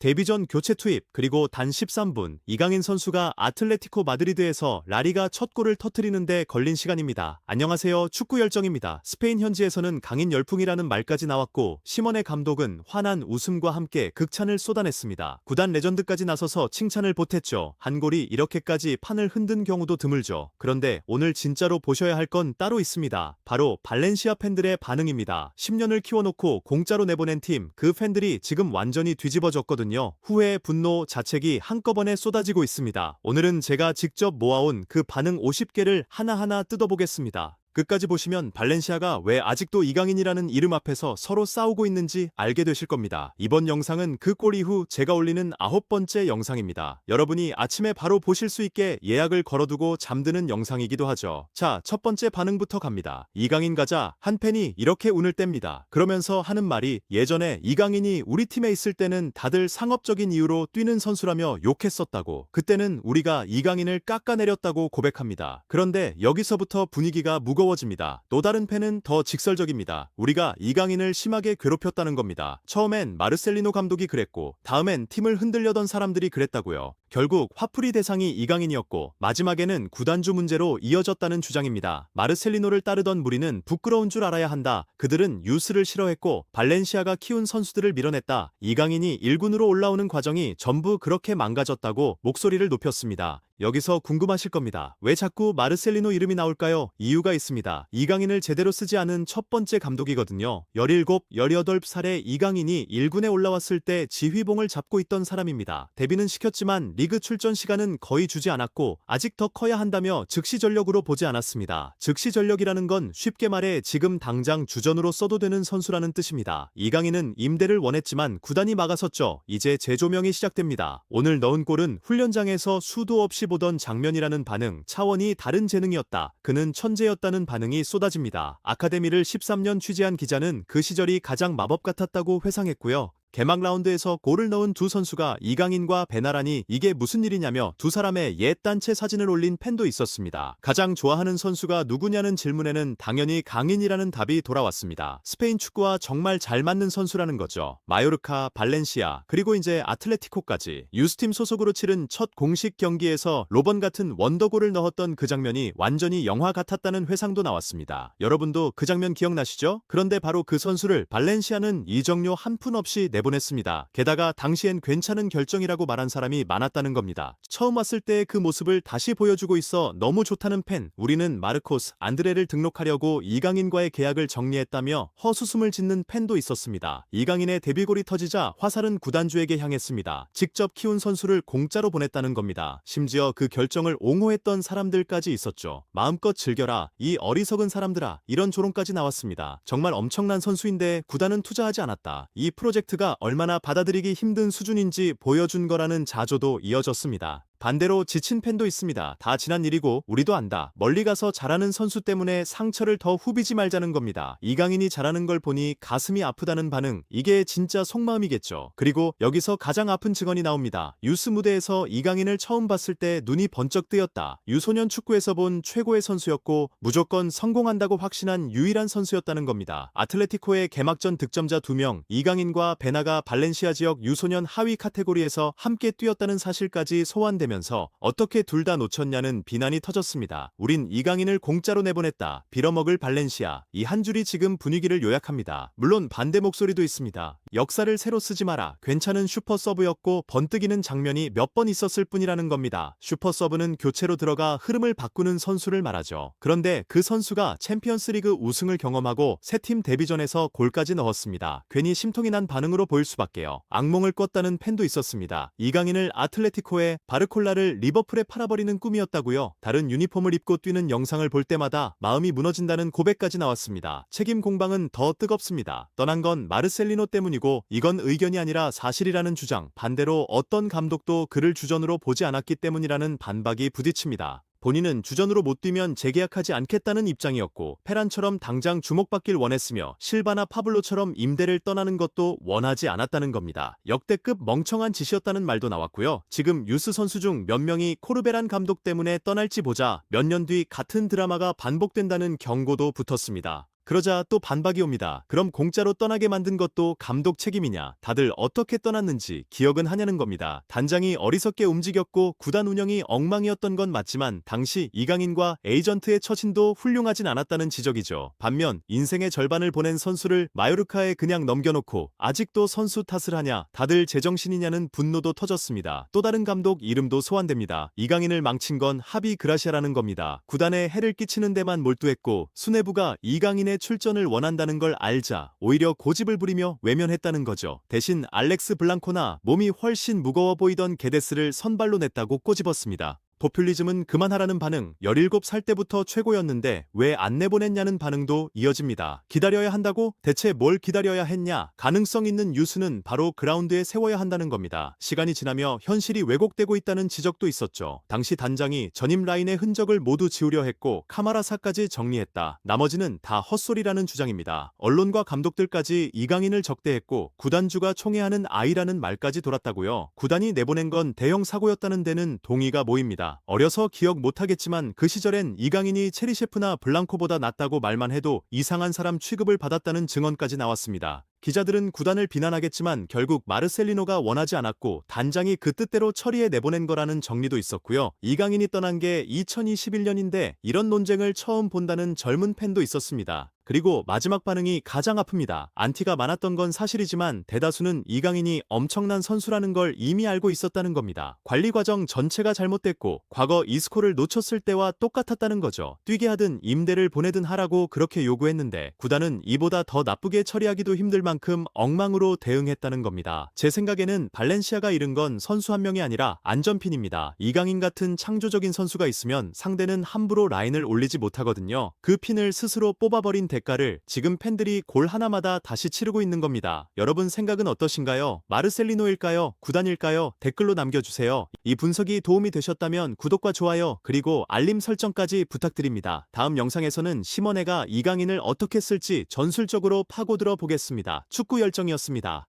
데뷔전 교체 투입 그리고 단 13분 이강인 선수가 아틀레티코 마드리드에서 라리가 첫 골을 터뜨리는데 걸린 시간입니다. 안녕하세요, 축구 열정입니다. 스페인 현지에서는 강인 열풍이라는 말까지 나왔고 시몬의 감독은 환한 웃음과 함께 극찬을 쏟아냈습니다. 구단 레전드까지 나서서 칭찬을 보탰죠. 한 골이 이렇게까지 판을 흔든 경우도 드물죠. 그런데 오늘 진짜로 보셔야 할 건 따로 있습니다. 바로 발렌시아 팬들의 반응입니다. 10년을 키워놓고 공짜로 내보낸 팀, 그 팬들이 지금 완전히 뒤집어졌거든요. 후회, 분노, 자책이 한꺼번에 쏟아지고 있습니다. 오늘은 제가 직접 모아온 그 반응 50개를 하나하나 뜯어보겠습니다. 끝까지 보시면 발렌시아가 왜 아직도 이강인이라는 이름 앞에서 서로 싸우고 있는지 알게 되실 겁니다. 이번 영상은 그 골 이후 제가 올리는 9번째 영상입니다. 여러분이 아침에 바로 보실 수 있게 예약을 걸어두고 잠드는 영상이기도 하죠. 자, 첫 번째 반응부터 갑니다. 이강인 가자, 한 팬이 이렇게 운을 뗍니다. 그러면서 하는 말이, 예전에 이강인이 우리 팀에 있을 때는 다들 상업적인 이유로 뛰는 선수라며 욕했었다고. 그때는 우리가 이강인을 깎아내렸다고 고백합니다. 그런데 여기서부터 분위기가 무거워집니다. 또 다른 팬은 더 직설적입니다. 우리가 이강인을 심하게 괴롭혔다는 겁니다. 처음엔 마르셀리노 감독이 그랬고 다음엔 팀을 흔들려던 사람들이 그랬다고요. 결국 화풀이 대상이 이강인이었고 마지막에는 구단주 문제로 이어졌다는 주장입니다. 마르셀리노를 따르던 무리는 부끄러운 줄 알아야 한다. 그들은 유스를 싫어했고 발렌시아가 키운 선수들을 밀어냈다. 이강인이 1군으로 올라오는 과정이 전부 그렇게 망가졌다고 목소리를 높였습니다. 여기서 궁금하실 겁니다. 왜 자꾸 마르셀리노 이름이 나올까요? 이유가 있습니다. 이강인을 제대로 쓰지 않은 첫 번째 감독이거든요. 17, 18살의 이강인이 1군에 올라왔을 때 지휘봉을 잡고 있던 사람입니다. 데뷔는 시켰지만 리그 출전 시간은 거의 주지 않았고 아직 더 커야 한다며 즉시 전력으로 보지 않았습니다. 즉시 전력이라는 건 쉽게 말해 지금 당장 주전으로 써도 되는 선수라는 뜻입니다. 이강인은 임대를 원했지만 구단이 막아섰죠. 이제 재조명이 시작됩니다. 오늘 넣은 골은 훈련장에서 수도 없이 보던 장면이라는 반응, 차원이 다른 재능이었다. 그는 천재였다는 반응이 쏟아집니다. 아카데미를 13년 취재한 기자는 그 시절이 가장 마법 같았다고 회상했고요. 개막 라운드에서 골을 넣은 두 선수가 이강인과 베나라니 이게 무슨 일이냐며 두 사람의 옛 단체 사진을 올린 팬도 있었습니다. 가장 좋아하는 선수가 누구냐는 질문에는 당연히 강인이라는 답이 돌아왔습니다. 스페인 축구와 정말 잘 맞는 선수라는 거죠. 마요르카, 발렌시아, 그리고 이제 아틀레티코까지 유스팀 소속으로 치른 첫 공식 경기에서 로번 같은 원더골을 넣었던 그 장면이 완전히 영화 같았다는 회상도 나왔습니다. 여러분도 그 장면 기억나시죠? 그런데 바로 그 선수를 발렌시아는 이적료 한 푼 없이 내보냈습니다. 게다가 당시엔 괜찮은 결정이라고 말한 사람이 많았다는 겁니다. 처음 왔을 때의 그 모습을 다시 보여주고 있어 너무 좋다는 팬, 우리는 마르코스, 안드레를 등록하려고 이강인과의 계약을 정리했다며 헛웃음을 짓는 팬도 있었습니다. 이강인의 데뷔골이 터지자 화살은 구단주에게 향했습니다. 직접 키운 선수를 공짜로 보냈다는 겁니다. 심지어 그 결정을 옹호했던 사람들까지 있었죠. 마음껏 즐겨라, 이 어리석은 사람들아, 이런 조롱까지 나왔습니다. 정말 엄청난 선수인데 구단은 투자하지 않았다. 이 프로젝트가 얼마나 받아들이기 힘든 수준인지 보여준 거라는 자조도 이어졌습니다. 반대로 지친 팬도 있습니다. 다 지난 일이고 우리도 안다. 멀리 가서 잘하는 선수 때문에 상처를 더 후비지 말자는 겁니다. 이강인이 잘하는 걸 보니 가슴이 아프다는 반응, 이게 진짜 속마음이겠죠. 그리고 여기서 가장 아픈 증언이 나옵니다. 유스 무대에서 이강인을 처음 봤을 때 눈이 번쩍 뜨였다. 유소년 축구에서 본 최고의 선수였고 무조건 성공한다고 확신한 유일한 선수였다는 겁니다. 아틀레티코의 개막전 득점자 2명, 이강인과 베나가 발렌시아 지역 유소년 하위 카테고리에서 함께 뛰었다는 사실까지 소환되며 어떻게 둘 다 놓쳤냐는 비난이 터졌습니다. 우린 이강인을 공짜로 내보냈다. 빌어먹을 발렌시아. 이 한 줄이 지금 분위기를 요약합니다. 물론 반대 목소리도 있습니다. 역사를 새로 쓰지 마라. 괜찮은 슈퍼 서브였고 번뜩이는 장면이 몇 번 있었을 뿐이라는 겁니다. 슈퍼 서브는 교체로 들어가 흐름을 바꾸는 선수를 말하죠. 그런데 그 선수가 챔피언스리그 우승을 경험하고 새 팀 데뷔전에서 골까지 넣었습니다. 괜히 심통이 난 반응으로 보일 수밖에요. 악몽을 꿨다는 팬도 있었습니다. 이강인을 아틀레티코에, 바르콜라를 리버풀에 팔아버리는 꿈이었다고요. 다른 유니폼을 입고 뛰는 영상을 볼 때마다 마음이 무너진다는 고백까지 나왔습니다. 책임 공방은 더 뜨겁습니다. 떠난 건 마르셀리노 때문이고 이건 의견이 아니라 사실이라는 주장, 반대로 어떤 감독도 그를 주전으로 보지 않았기 때문이라는 반박이 부딪힙니다. 본인은 주전으로 못 뛰면 재계약하지 않겠다는 입장이었고 페란처럼 당장 주목받길 원했으며 실바나 파블로처럼 임대를 떠나는 것도 원하지 않았다는 겁니다. 역대급 멍청한 짓이었다는 말도 나왔고요. 지금 유스 선수 중 몇 명이 코르베란 감독 때문에 떠날지 보자 몇 년 뒤 같은 드라마가 반복된다는 경고도 붙었습니다. 그러자 또 반박이 옵니다. 그럼 공짜로 떠나게 만든 것도 감독 책임이냐? 다들 어떻게 떠났는지 기억은 하냐는 겁니다. 단장이 어리석게 움직였고 구단 운영이 엉망이었던 건 맞지만 당시 이강인과 에이전트의 처신도 훌륭하진 않았다는 지적이죠. 반면 인생의 절반을 보낸 선수를 마요르카에 그냥 넘겨놓고 아직도 선수 탓을 하냐? 다들 제정신이냐는 분노도 터졌습니다. 또 다른 감독 이름도 소환됩니다. 이강인을 망친 건 하비 그라시아라는 겁니다. 구단에 해를 끼치는 데만 몰두했고 수뇌부가 이강인의 출전을 원한다는 걸 알자 오히려 고집을 부리며 외면했다는 거죠. 대신 알렉스 블랑코나 몸이 훨씬 무거워 보이던 게데스를 선발로 냈다고 꼬집었습니다. 포퓰리즘은 그만하라는 반응, 17살 때부터 최고였는데 왜 안 내보냈냐는 반응도 이어집니다. 기다려야 한다고? 대체 뭘 기다려야 했냐? 가능성 있는 뉴스는 바로 그라운드에 세워야 한다는 겁니다. 시간이 지나며 현실이 왜곡되고 있다는 지적도 있었죠. 당시 단장이 전임 라인의 흔적을 모두 지우려 했고 카마라사까지 정리했다. 나머지는 다 헛소리라는 주장입니다. 언론과 감독들까지 이강인을 적대했고 구단주가 총애하는 아이라는 말까지 돌았다고요. 구단이 내보낸 건 대형 사고였다는 데는 동의가 모입니다. 어려서 기억 못하겠지만 그 시절엔 이강인이 체리셰프나 블랑코보다 낫다고 말만 해도 이상한 사람 취급을 받았다는 증언까지 나왔습니다. 기자들은 구단을 비난하겠지만 결국 마르셀리노가 원하지 않았고 단장이 그 뜻대로 처리해 내보낸 거라는 정리도 있었고요. 이강인이 떠난 게 2021년인데 이런 논쟁을 처음 본다는 젊은 팬도 있었습니다. 그리고 마지막 반응이 가장 아픕니다. 안티가 많았던 건 사실이지만 대다수는 이강인이 엄청난 선수라는 걸 이미 알고 있었다는 겁니다. 관리 과정 전체가 잘못됐고 과거 이스코를 놓쳤을 때와 똑같았다는 거죠. 뛰게 하든 임대를 보내든 하라고 그렇게 요구했는데 구단은 이보다 더 나쁘게 처리하기도 힘들 만큼 엉망으로 대응했다는 겁니다. 제 생각에는 발렌시아가 잃은 건 선수 한 명이 아니라 안전핀입니다. 이강인 같은 창조적인 선수가 있으면 상대는 함부로 라인을 올리지 못하거든요. 그 핀을 스스로 뽑아버린 대가를 지금 팬들이 골 하나마다 다시 치르고 있는 겁니다. 여러분 생각은 어떠신가요? 마르셀리노일까요? 구단일까요? 댓글로 남겨주세요. 이 분석이 도움이 되셨다면 구독과 좋아요 그리고 알림 설정까지 부탁드립니다. 다음 영상에서는 시모네가 이강인을 어떻게 쓸지 전술적으로 파고들어 보겠습니다. 축구 열정이었습니다.